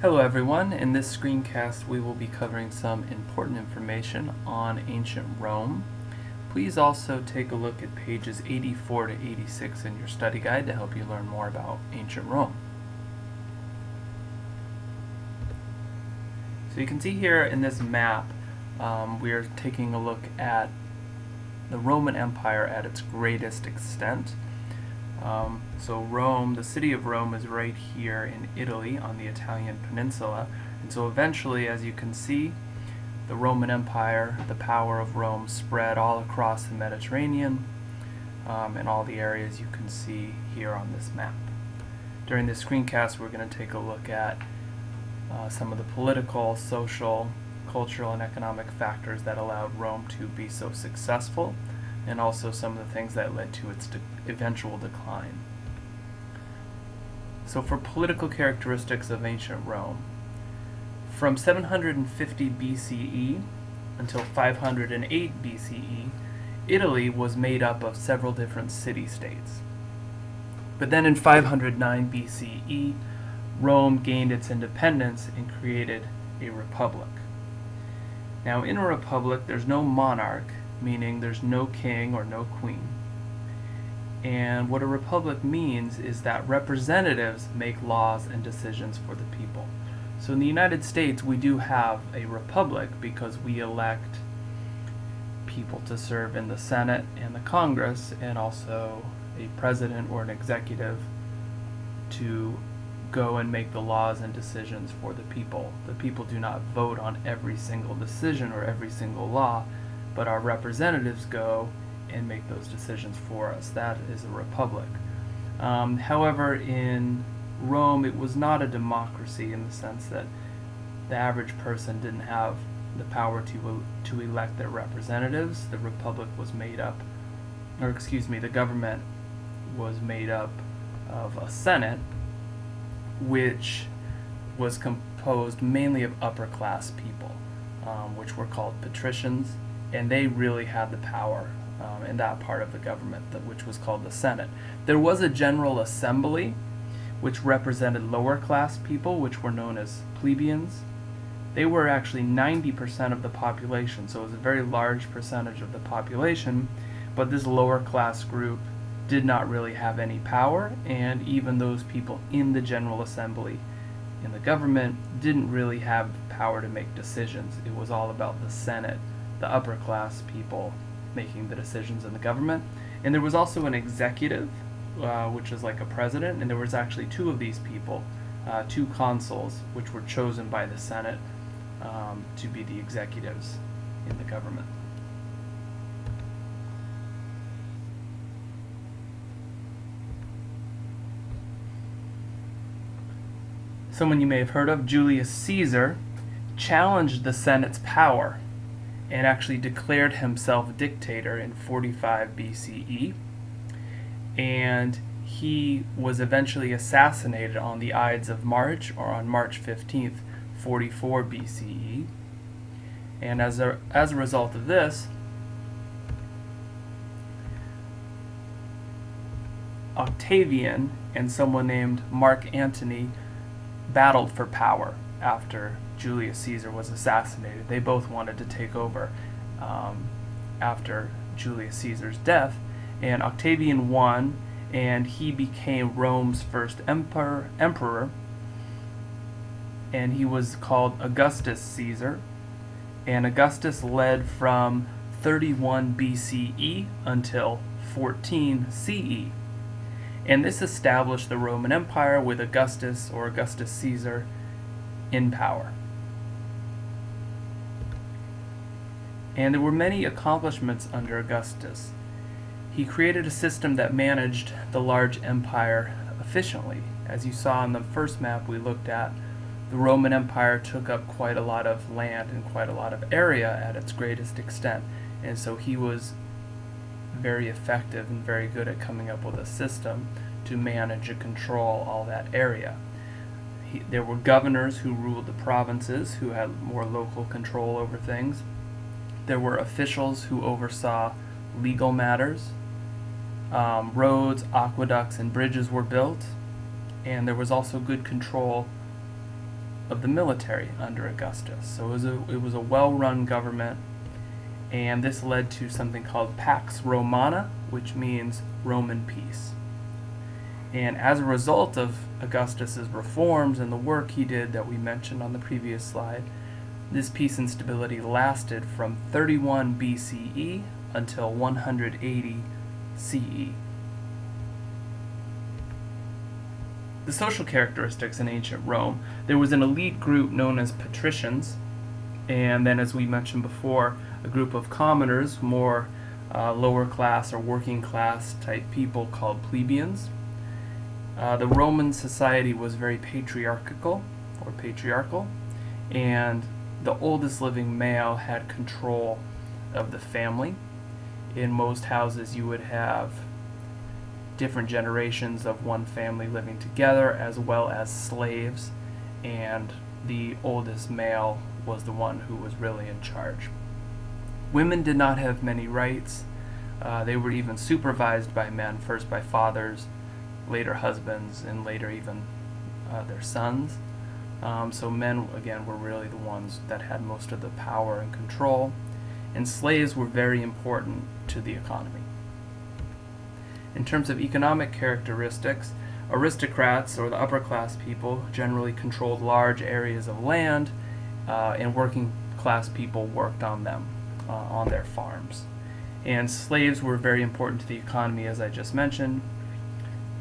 Hello everyone, in this screencast we will be covering some important information on ancient Rome. Please also take a look at pages 84 to 86 in your study guide to help you learn more about ancient Rome. So you can see here in this map we are taking a look at the Roman Empire at its greatest extent. So Rome, the city of Rome, is right here in Italy on the Italian peninsula. And so eventually, as you can see, the Roman Empire, the power of Rome, spread all across the Mediterranean and all the areas you can see here on this map. During this screencast, we're going to take a look at some of the political, social, cultural, and economic factors that allowed Rome to be so successful, and also some of the things that led to its eventual decline. So for political characteristics of ancient Rome, from 750 BCE until 508 BCE, Italy was made up of several different city-states. But then in 509 BCE, Rome gained its independence and created a republic. Now in a republic, there's no monarch, meaning there's no king or no queen. And what a republic means is that representatives make laws and decisions for the people. So in the United States, we do have a republic because we elect people to serve in the Senate and the Congress, and also a president or an executive to go and make the laws and decisions for the people. The people do not vote on every single decision or every single law, but our representatives go and make those decisions for us. That is a republic. However, in Rome, it was not a democracy in the sense that the average person didn't have the power to elect their representatives. The republic was made up, the government was made up of a senate, which was composed mainly of upper class people, which were called patricians, and they really had the power in that part of the government, which was called the Senate. There was a general assembly, which represented lower class people, which were known as plebeians. They were actually 90% of the population, so it was a very large percentage of the population, but this lower class group did not really have any power, and even those people in the General Assembly in the government didn't really have power to make decisions. It was all about the Senate, the upper class people making the decisions in the government. And there was also an executive, which is like a president, and there was actually two of these people, two consuls, which were chosen by the Senate to be the executives in the government. Someone you may have heard of, Julius Caesar, challenged the Senate's power and actually declared himself dictator in 45 BCE. And he was eventually assassinated on the Ides of March, or on March 15th, 44 BCE. And as a result of this, Octavian and someone named Mark Antony battled for power after Julius Caesar was assassinated. They both wanted to take over after Julius Caesar's death, and Octavian won, and he became Rome's first emperor, and he was called Augustus Caesar. And Augustus led from 31 BCE until 14 CE. And this established the Roman Empire with Augustus, or Augustus Caesar, in power. And there were many accomplishments under Augustus. He created a system that managed the large empire efficiently. As you saw in the first map we looked at, the Roman Empire took up quite a lot of land and quite a lot of area at its greatest extent. And so he was very effective and very good at coming up with a system to manage and control all that area. There were governors who ruled the provinces, who had more local control over things. There were officials who oversaw legal matters. Roads, aqueducts, and bridges were built. And there was also good control of the military under Augustus. So it was a well-run government, and this led to something called Pax Romana, which means Roman peace. And as a result of Augustus's reforms and the work he did that we mentioned on the previous slide, this peace and stability lasted from 31 BCE until 180 CE. The social characteristics in ancient Rome: there was an elite group known as patricians, and then, as we mentioned before, a group of commoners, more lower class or working class type people called plebeians. The Roman society was very patriarchal, and the oldest living male had control of the family. In most houses you would have different generations of one family living together, as well as slaves, and the oldest male was the one who was really in charge. Women did not have many rights. They were even supervised by men, first by fathers, later husbands, and later even their sons. So men, again, were really the ones that had most of the power and control, and slaves were very important to the economy. In terms of economic characteristics, aristocrats, or the upper class people, generally controlled large areas of land, and working class people worked on them, on their farms. And slaves were very important to the economy, as I just mentioned.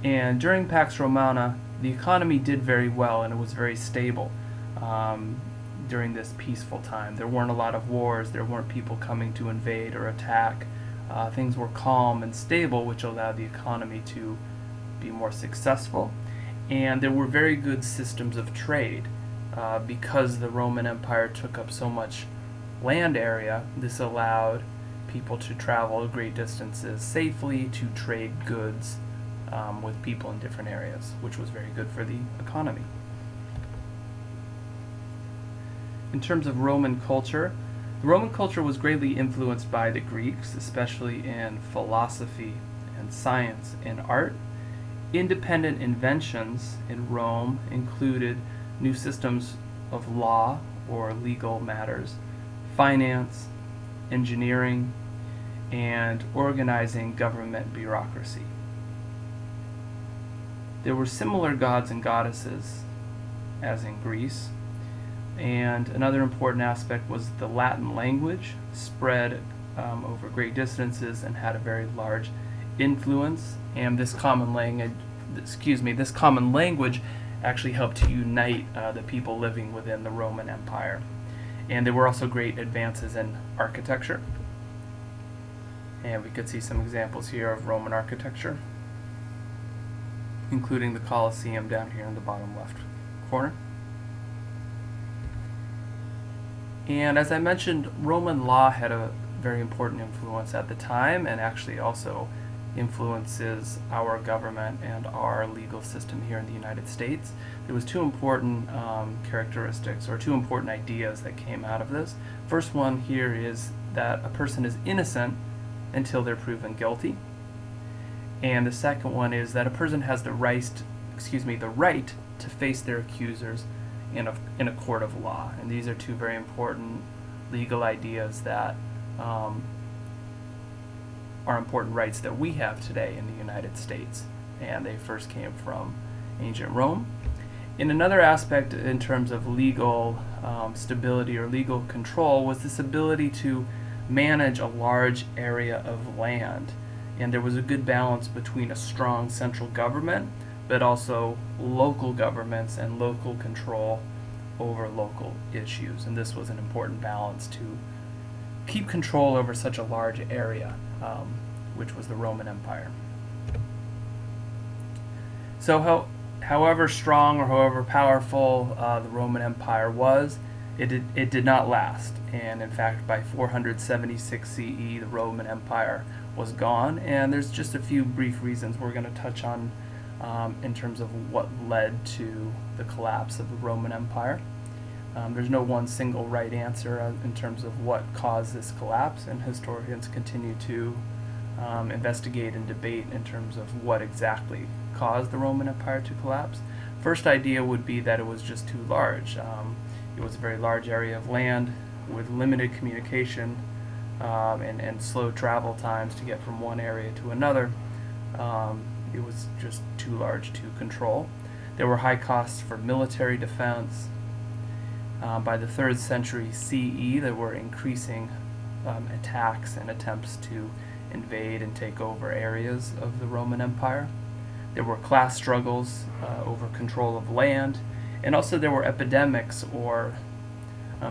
And during Pax Romana, the economy did very well, and it was very stable during this peaceful time. There weren't a lot of wars, there weren't people coming to invade or attack. Things were calm and stable, which allowed the economy to be more successful. And there were very good systems of trade. Because the Roman Empire took up so much land area, this allowed people to travel great distances safely, to trade goods with people in different areas, which was very good for the economy. In terms of Roman culture, the Roman culture was greatly influenced by the Greeks, especially in philosophy and science and art. Independent inventions in Rome included new systems of law or legal matters, finance, engineering, and organizing government bureaucracy. There were similar gods and goddesses as in Greece, and another important aspect was the Latin language spread over great distances and had a very large influence, and this common language actually helped to unite the people living within the Roman Empire. And there were also great advances in architecture, and we could see some examples here of Roman architecture, including the Colosseum down here in the bottom left corner. And as I mentioned, Roman law had a very important influence at the time, and actually also influences our government and our legal system here in the United States. There was two important characteristics, or two important ideas that came out of this. First one here is that a person is innocent until they're proven guilty. And the second one is that a person has the right to face their accusers in a court of law. And these are two very important legal ideas that are important rights that we have today in the United States, and they first came from ancient Rome. In another aspect in terms of legal stability or legal control was this ability to manage a large area of land, and there was a good balance between a strong central government but also local governments and local control over local issues, and this was an important balance to keep control over such a large area, which was the Roman Empire. So however strong or however powerful the Roman Empire was, it did not last, and in fact by 476 CE the Roman Empire was gone, and there's just a few brief reasons we're going to touch on in terms of what led to the collapse of the Roman Empire. There's no one single right answer in terms of what caused this collapse, and historians continue to investigate and debate in terms of what exactly caused the Roman Empire to collapse. First idea would be that it was just too large. It was a very large area of land with limited communication and slow travel times to get from one area to another. It was just too large to control. There were high costs for military defense. By the 3rd century CE, there were increasing attacks and attempts to invade and take over areas of the Roman Empire. There were class struggles over control of land, and also there were epidemics or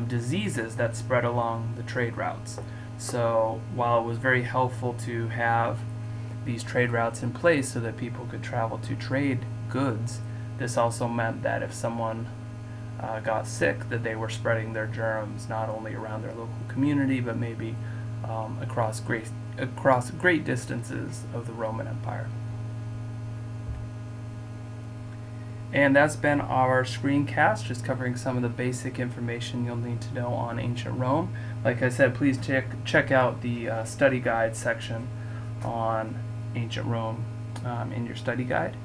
diseases that spread along the trade routes. So while it was very helpful to have these trade routes in place so that people could travel to trade goods, this also meant that if someone got sick, that they were spreading their germs not only around their local community, but maybe across great distances of the Roman Empire. And that's been our screencast, just covering some of the basic information you'll need to know on ancient Rome. Like I said, please check out the study guide section on ancient Rome in your study guide,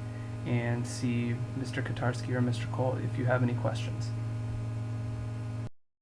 and see Mr. Katarski or Mr. Cole if you have any questions.